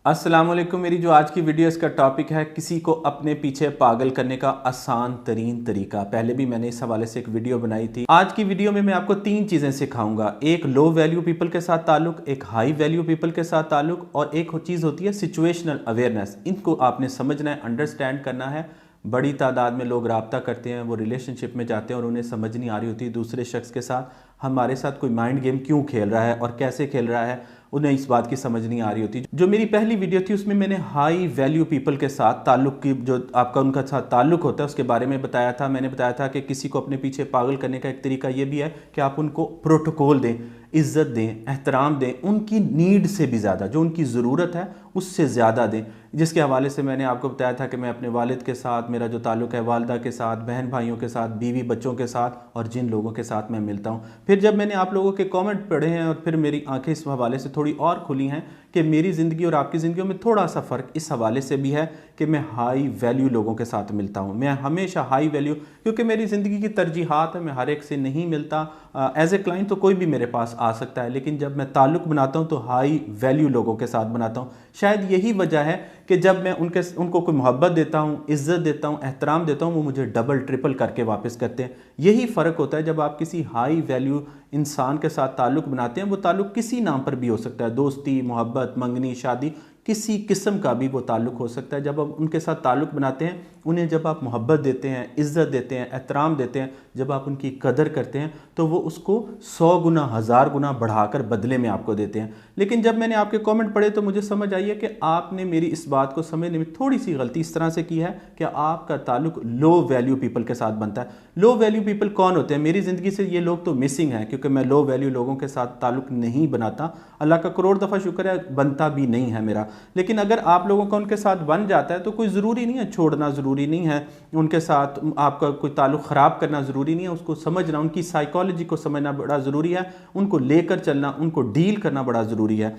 अस्सलाम वालेकुम। मेरी जो आज की वीडियो इसका टॉपिक है किसी को अपने पीछे पागल करने का आसान तरीन तरीका। पहले भी मैंने इस हवाले से एक वीडियो बनाई थी। आज की वीडियो में मैं आपको तीन चीज़ें सिखाऊंगा। एक लो वैल्यू पीपल के साथ ताल्लुक, एक हाई वैल्यू पीपल के साथ ताल्लुक और एक चीज़ होती है सिचुएशनल अवेयरनेस। इनको आपने समझना है, अंडरस्टैंड करना है। बड़ी तादाद में लोग राब्ता करते हैं, वो रिलेशनशिप में जाते हैं और उन्हें समझ नहीं आ रही होती दूसरे शख्स के साथ हमारे साथ कोई माइंड गेम क्यों खेल रहा है और कैसे खेल रहा है, उन्हें इस बात की समझ नहीं आ रही होती। जो मेरी पहली वीडियो थी उसमें मैंने हाई वैल्यू पीपल के साथ ताल्लुक की, जो आपका उनका साथ ताल्लुक होता है उसके बारे में बताया था। मैंने बताया था कि किसी को अपने पीछे पागल करने का एक तरीका ये भी है कि आप उनको प्रोटोकॉल दें, इज्जत दें, एहतराम दें, उनकी नीड से भी ज़्यादा, जो उनकी ज़रूरत है उससे ज़्यादा दें। जिसके हवाले से मैंने आपको बताया था कि मैं अपने वालिद के साथ, मेरा जो ताल्लुक़ है वालदा के साथ, बहन भाइयों के साथ, बीवी बच्चों के साथ और जिन लोगों के साथ मैं मिलता हूँ। फिर जब मैंने आप लोगों के कमेंट पढ़े हैं और फिर मेरी आंखें इस हवाले से थोड़ी और खुली हैं कि मेरी ज़िंदगी और आपकी ज़िंदगी में थोड़ा सा फ़र्क इस हवाले से भी है कि मैं हाई वैल्यू लोगों के साथ मिलता हूँ। मैं हमेशा हाई वैल्यू, क्योंकि मेरी ज़िंदगी की तरजीहात है, मैं हर एक से नहीं मिलता। एज ए क्लाइंट तो कोई भी मेरे पास आ सकता है, लेकिन जब मैं ताल्लुक़ बनाता हूँ तो हाई वैल्यू लोगों के साथ बनाता हूँ। शायद यही वजह है कि जब मैं उनको कोई मोहब्बत देता हूँ, इज़्ज़त देता हूँ, एहतराम देता हूँ, वो मुझे डबल ट्रिपल करके वापस करते हैं। यही फ़र्क होता है जब आप किसी हाई वैल्यू इंसान के साथ ताल्लुक़ बनाते हैं। वो ताल्लुक़ किसी नाम पर भी हो सकता है, दोस्ती, मोहब्बत, मंगनी, शादी, किसी किस्म का भी वो ताल्लुक़ हो सकता है। जब आप उनके साथ ताल्लुक़ बनाते हैं, उन्हें जब आप मोहब्बत देते हैं, इज़्ज़त देते हैं, एहतराम देते हैं, जब आप उनकी कदर करते हैं तो वो उसको 100 गुना, 1000 गुना बढ़ाकर बदले में आपको देते हैं। लेकिन जब मैंने आपके कमेंट पढ़े तो मुझे समझ आई है कि आपने मेरी इस बात को समझने में थोड़ी सी गलती इस तरह से की है कि आपका ताल्लुक़ लो वैल्यू पीपल के साथ बनता है। लो वैल्यू पीपल कौन होते हैं? मेरी ज़िंदगी से ये लोग तो मिसिंग हैं, क्योंकि मैं लो वैल्यू लोगों के साथ ताल्लुक़ नहीं बनाता। अल्लाह का करोड़ दफ़ा शुक्र है, बनता भी नहीं है मेरा। लेकिन अगर आप लोगों का उनके साथ बन जाता है तो कोई ज़रूरी नहीं है छोड़ना, ज़रूरी नहीं है उनके साथ आपका कोई ताल्लुक़ ख़राब करना, ज़रूरी नहीं है। उसको समझना, उनकी साइकोलॉजी को समझना बड़ा ज़रूरी है, उनको लेकर चलना, उनको डील करना बड़ा ज़रूरी है।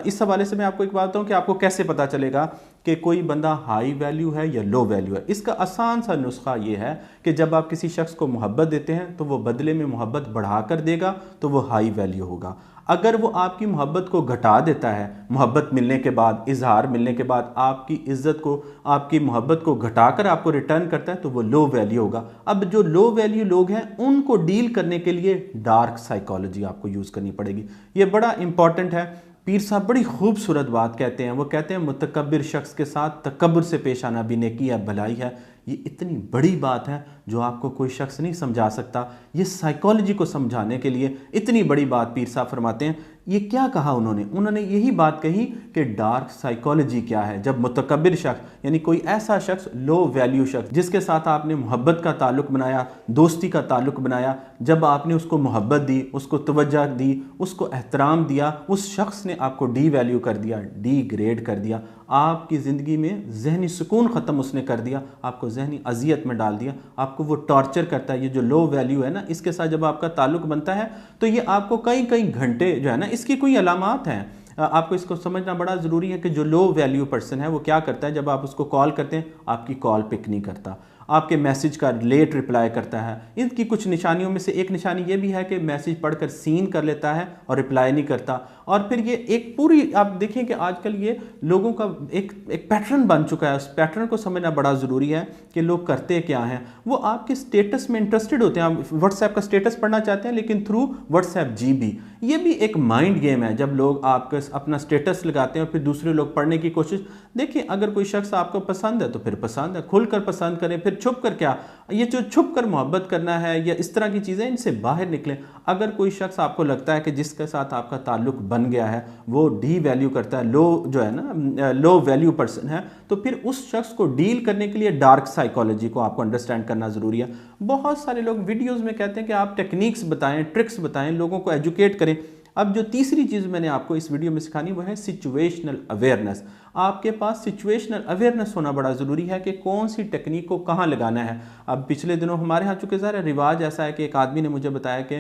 इस हवाले से मैं आपको एक बात बताऊँ कि आपको कैसे पता चलेगा कि कोई बंदा हाई वैल्यू है या लो वैल्यू है। इसका आसान सा नुस्खा ये है कि जब आप किसी शख्स को मोहब्बत देते हैं तो वो बदले में मोहब्बत बढ़ाकर देगा तो वो हाई वैल्यू होगा। अगर वो आपकी मोहब्बत को घटा देता है, मोहब्बत मिलने के बाद, इजहार मिलने के बाद आपकी इज्जत को, आपकी मोहब्बत को घटाकर आपको रिटर्न करता है तो वो लो वैल्यू होगा। अब जो लो वैल्यू लोग हैं उनको डील करने के लिए डार्क साइकोलॉजी आपको यूज़ करनी पड़ेगी। ये बड़ा इंपॉर्टेंट है। पीर साहब बड़ी खूबसूरत बात कहते हैं, वो कहते हैं मुतकब्बिर शख्स के साथ तकब्बुर से पेश आना भी नेकी है, भलाई है। ये इतनी बड़ी बात है जो आपको कोई शख्स नहीं समझा सकता। ये साइकोलॉजी को समझाने के लिए इतनी बड़ी बात पीर साहब फरमाते हैं। ये क्या कहा उन्होंने यही बात कही कि डार्क साइकोलॉजी क्या है। जब मुतकब्बिर शख्स, यानी कोई ऐसा शख्स, लो वैल्यू शख्स जिसके साथ आपने मोहब्बत का ताल्लुक़ बनाया, दोस्ती का ताल्लुक़ बनाया, जब आपने उसको मोहब्बत दी, उसको तवज्जो दी, उसको एहतराम दिया, उस शख्स ने आपको डी वैल्यू कर दिया, डी ग्रेड कर दिया, आपकी ज़िंदगी में जहनी सुकून ख़त्म उसने कर दिया, आपको जहनी अजियत में डाल दिया, आपको वो टॉर्चर करता है। ये जो लो वैल्यू है ना, इसके साथ जब आपका ताल्लुक़ बनता है तो ये आपको कई घंटे जो है ना, इसकी कोई अलामात हैं। आपको इसको समझना बड़ा ज़रूरी है कि जो लो वैल्यू पर्सन है वो क्या करता है, जब आप उसको कॉल करते हैं आपकी कॉल पिक नहीं करता, आपके मैसेज का लेट रिप्लाई करता है। इनकी कुछ निशानियों में से एक निशानी ये भी है कि मैसेज पढ़कर सीन कर लेता है और रिप्लाई नहीं करता। और फिर ये एक पूरी, आप देखें कि आजकल ये लोगों का एक पैटर्न बन चुका है। उस पैटर्न को समझना बड़ा ज़रूरी है कि लोग करते क्या हैं। वो आपके स्टेटस में इंटरेस्टेड होते हैं। आप व्हाट्सएप का स्टेटस पढ़ना चाहते हैं लेकिन थ्रू व्हाट्सएप GB। ये भी एक माइंड गेम है। जब लोग आपका अपना स्टेटस लगाते हैं और फिर दूसरे लोग पढ़ने की कोशिश, देखिए अगर कोई शख्स आपको पसंद है तो फिर पसंद है, खुलकर पसंद करें। फिर छुप कर क्या, ये जो छुप कर मोहब्बत करना है या इस तरह की चीज़ें, इनसे बाहर निकलें। अगर कोई शख्स आपको लगता है कि जिसके साथ आपका ताल्लुक़ बन गया है वो डी वैल्यू करता है, लो जो है ना, लो वैल्यू पर्सन है, तो फिर उस शख्स को डील करने के लिए डार्क साइकोलॉजी को आपको अंडरस्टैंड करना ज़रूरी है। बहुत सारे लोग वीडियोज़ में कहते हैं कि आप टेक्निक्स बताएं, ट्रिक्स बताएं, लोगों को एजुकेट करें। अब जो तीसरी चीज़ मैंने आपको इस वीडियो में सिखानी वो है सिचुएशनल अवेयरनेस। आपके पास सिचुएशनल अवेयरनेस होना बड़ा ज़रूरी है कि कौन सी टेक्निक को कहाँ लगाना है। अब पिछले दिनों हमारे यहाँ चूँकि ज़रा रिवाज ऐसा है कि एक आदमी ने मुझे बताया कि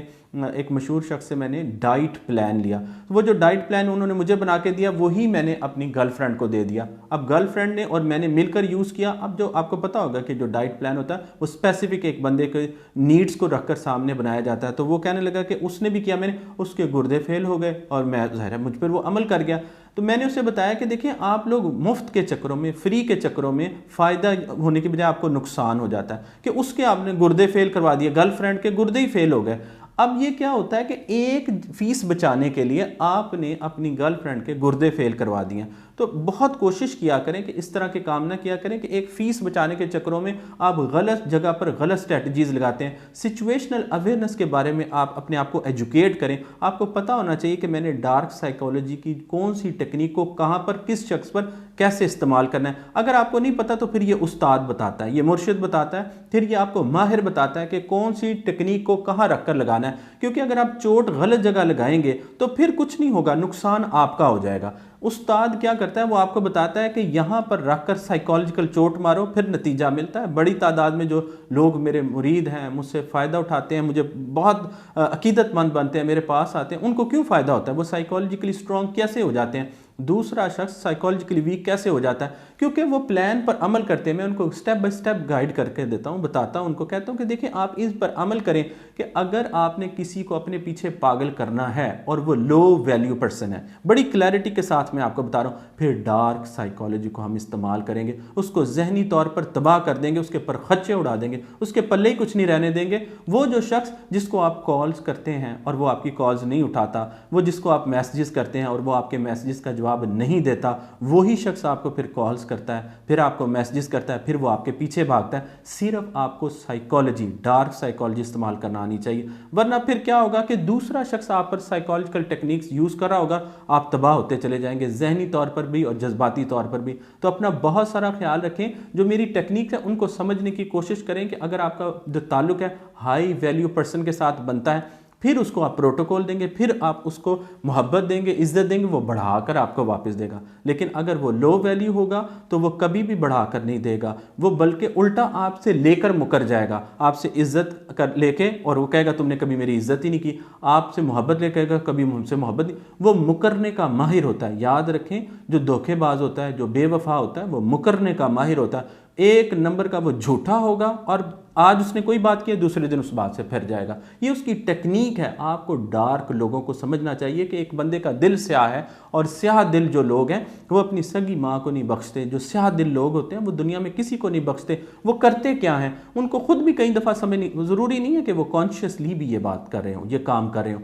एक मशहूर शख्स से मैंने डाइट प्लान लिया, तो वो जो डाइट प्लान उन्होंने मुझे बना के दिया वही मैंने अपनी गर्लफ्रेंड को दे दिया। अब गर्लफ्रेंड ने और मैंने मिलकर यूज़ किया। अब जो आपको पता होगा कि जो डाइट प्लान होता है वो स्पेसिफिक एक बंदे के नीड्स को रखकर सामने बनाया जाता है। तो वो कहने लगा कि उसने भी किया, मैंने, उसके गुर्दे फेल हो गए और मैं ज़ाहिर है मुझ पर वो अमल कर गया। تو میں نے اسے بتایا کہ دیکھیں آپ لوگ مفت کے چکروں میں، فری کے چکروں میں فائدہ ہونے کی بجائے آپ کو نقصان ہو جاتا ہے کہ اس کے آپ نے گردے فیل کروا دیے، گرل فرینڈ کے گردے ہی فیل ہو گئے۔ اب یہ کیا ہوتا ہے کہ ایک فیس بچانے کے لیے آپ نے اپنی گرل فرینڈ کے گردے فیل کروا دیے۔ تو بہت کوشش کیا کریں کہ اس طرح کے کام نہ کیا کریں کہ ایک فیس بچانے کے چکروں میں آپ غلط جگہ پر غلط سٹریٹجیز لگاتے ہیں۔ سچویشنل اویئرنس کے بارے میں آپ اپنے آپ کو ایجوکیٹ کریں۔ آپ کو پتہ ہونا چاہیے کہ میں نے ڈارک سائیکالوجی کی کون سی ٹیکنیک کو کہاں پر کس شخص پر کیسے استعمال کرنا ہے۔ اگر آپ کو نہیں پتہ تو پھر یہ استاد بتاتا ہے، یہ مرشد بتاتا ہے، پھر یہ آپ کو ماہر بتاتا ہے کہ کون سی ٹیکنیک کو کہاں رکھ کر لگانا ہے، کیونکہ اگر آپ چوٹ غلط جگہ لگائیں گے تو پھر کچھ نہیں ہوگا، نقصان آپ کا ہو جائے گا۔ استاد کیا کرتا ہے، وہ آپ کو بتاتا ہے کہ یہاں پر رکھ کر سائیکالوجیکل چوٹ مارو، پھر نتیجہ ملتا ہے۔ بڑی تعداد میں جو لوگ میرے مرید ہیں، مجھ سے فائدہ اٹھاتے ہیں، مجھے بہت عقیدت مند بنتے ہیں، میرے پاس آتے ہیں، ان کو کیوں فائدہ ہوتا ہے؟ وہ سائیکالوجیکلی اسٹرانگ کیسے ہو جاتے ہیں؟ دوسرا شخص سائیکالوجیکلی ویک کیسے ہو جاتا ہے؟ کیونکہ وہ پلان پر عمل کرتے ہیں۔ میں ان کو سٹیپ بائی سٹیپ گائیڈ کر کے دیتا ہوں، بتاتا ہوں، ان کو کہتا ہوں کہ دیکھیں آپ اس پر عمل کریں کہ اگر آپ نے کسی کو اپنے پیچھے پاگل کرنا ہے اور وہ لو ویلیو پرسن ہے، بڑی کلیئرٹی کے ساتھ میں آپ کو بتا رہا ہوں، پھر ڈارک سائیکالوجی کو ہم استعمال کریں گے، اس کو ذہنی طور پر تباہ کر دیں گے، اس کے پر خدشے اڑا دیں گے، اس کے پلے ہی کچھ نہیں رہنے دیں گے۔ وہ جو شخص جس کو آپ کالز کرتے ہیں اور وہ آپ کی کالز نہیں اٹھاتا، وہ جس کو آپ میسیجز کرتے ہیں اور وہ آپ کے میسیجز کا جواب نہیں دیتا، وہی شخص آپ کو پھر کالز کرتا ہے، پھر آپ کو میسیجز کرتا ہے، پھر وہ آپ کے پیچھے بھاگتا ہے۔ صرف آپ کو سائیکالوجی، ڈارک سائیکالوجی استعمال کرنا آنی چاہیے، ورنہ پھر کیا ہوگا کہ دوسرا شخص آپ پر سائیکالوجیکل ٹیکنیکس یوز کر رہا ہوگا، آپ تباہ ہوتے چلے جائیں گے، ذہنی طور پر بھی اور جذباتی طور پر بھی۔ تو اپنا بہت سارا خیال رکھیں، جو میری ٹیکنیک ہے ان کو سمجھنے کی کوشش کریں کہ اگر آپ کا جو تعلق ہے ہائی ویلیو پرسن کے ساتھ بنتا ہے، پھر اس کو آپ پروٹوکول دیں گے، پھر آپ اس کو محبت دیں گے، عزت دیں گے، وہ بڑھا کر آپ کو واپس دے گا۔ لیکن اگر وہ لو ویلیو ہوگا تو وہ کبھی بھی بڑھا کر نہیں دے گا، وہ بلکہ الٹا آپ سے لے کر مکر جائے گا، آپ سے عزت کر لے کے، اور وہ کہے گا تم نے کبھی میری عزت ہی نہیں کی، آپ سے محبت لے کہے گا کبھی مجھ سے محبت نہیں۔ وہ مکرنے کا ماہر ہوتا ہے، یاد رکھیں، جو دھوکے باز ہوتا ہے، جو بے وفا ہوتا ہے، وہ مکرنے کا ماہر ہوتا ہے۔ ایک نمبر کا وہ جھوٹا ہوگا اور آج اس نے کوئی بات کی، دوسرے دن اس بات سے پھر جائے گا۔ یہ اس کی ٹیکنیک ہے۔ آپ کو ڈارک لوگوں کو سمجھنا چاہیے کہ ایک بندے کا دل سیاہ ہے، اور سیاہ دل جو لوگ ہیں وہ اپنی سگی ماں کو نہیں بخشتے۔ جو سیاہ دل لوگ ہوتے ہیں وہ دنیا میں کسی کو نہیں بخشتے۔ وہ کرتے کیا ہیں ان کو خود بھی کئی دفعہ سمجھ نہیں، ضروری نہیں ہے کہ وہ کانشیسلی بھی یہ بات کر رہے ہوں، یہ کام کر رہے ہوں،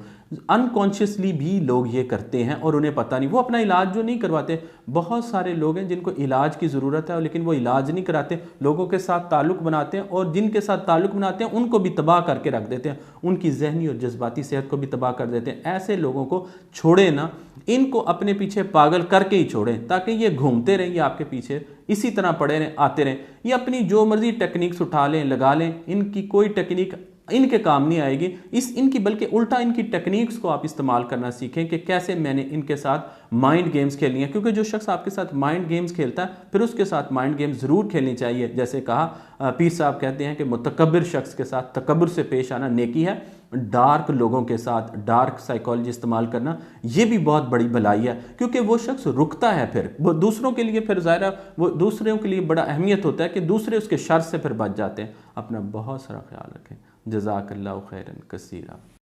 انکانشیسلی بھی لوگ یہ کرتے ہیں اور انہیں پتہ نہیں۔ وہ اپنا علاج جو نہیں کرواتے، بہت سارے لوگ ہیں جن کو علاج کی ضرورت ہے لیکن وہ علاج نہیں کراتے، لوگوں کے ساتھ تعلق بناتے ہیں، اور جن کے ساتھ تعلق بناتے ہیں ان کو بھی تباہ کر کے رکھ دیتے ہیں، ان کی ذہنی اور جذباتی صحت کو بھی تباہ کر دیتے ہیں۔ ایسے لوگوں کو چھوڑیں نا، ان کو اپنے پیچھے پاگل کر کے ہی چھوڑیں، تاکہ یہ گھومتے رہیں، یہ آپ کے پیچھے اسی طرح پڑے رہیں، آتے رہیں۔ یہ اپنی جو مرضی ٹیکنیکس اٹھا لیں، لگا لیں، ان کی کوئی ٹیکنیک ان کے کام نہیں آئے گی، ان کی بلکہ الٹا ان کی ٹیکنیکس کو آپ استعمال کرنا سیکھیں کہ کیسے میں نے ان کے ساتھ مائنڈ گیمز کھیلنی ہے، کیونکہ جو شخص آپ کے ساتھ مائنڈ گیمز کھیلتا ہے پھر اس کے ساتھ مائنڈ گیمز ضرور کھیلنی چاہیے۔ جیسے کہا پیر صاحب کہتے ہیں کہ متکبر شخص کے ساتھ تکبر سے پیش آنا نیکی ہے، ڈارک لوگوں کے ساتھ ڈارک سائیکالوجی استعمال کرنا یہ بھی بہت بڑی بھلائی ہے، کیونکہ وہ شخص رکتا ہے، پھر وہ دوسروں کے لیے، پھر ظاہر وہ دوسروں کے لیے بڑا اہمیت ہوتا ہے کہ دوسرے اس کے شر سے پھر بچ جاتے ہیں۔ اپنا بہت سارا خیال رکھیں۔ جزاک اللہ خیرا کثیرا۔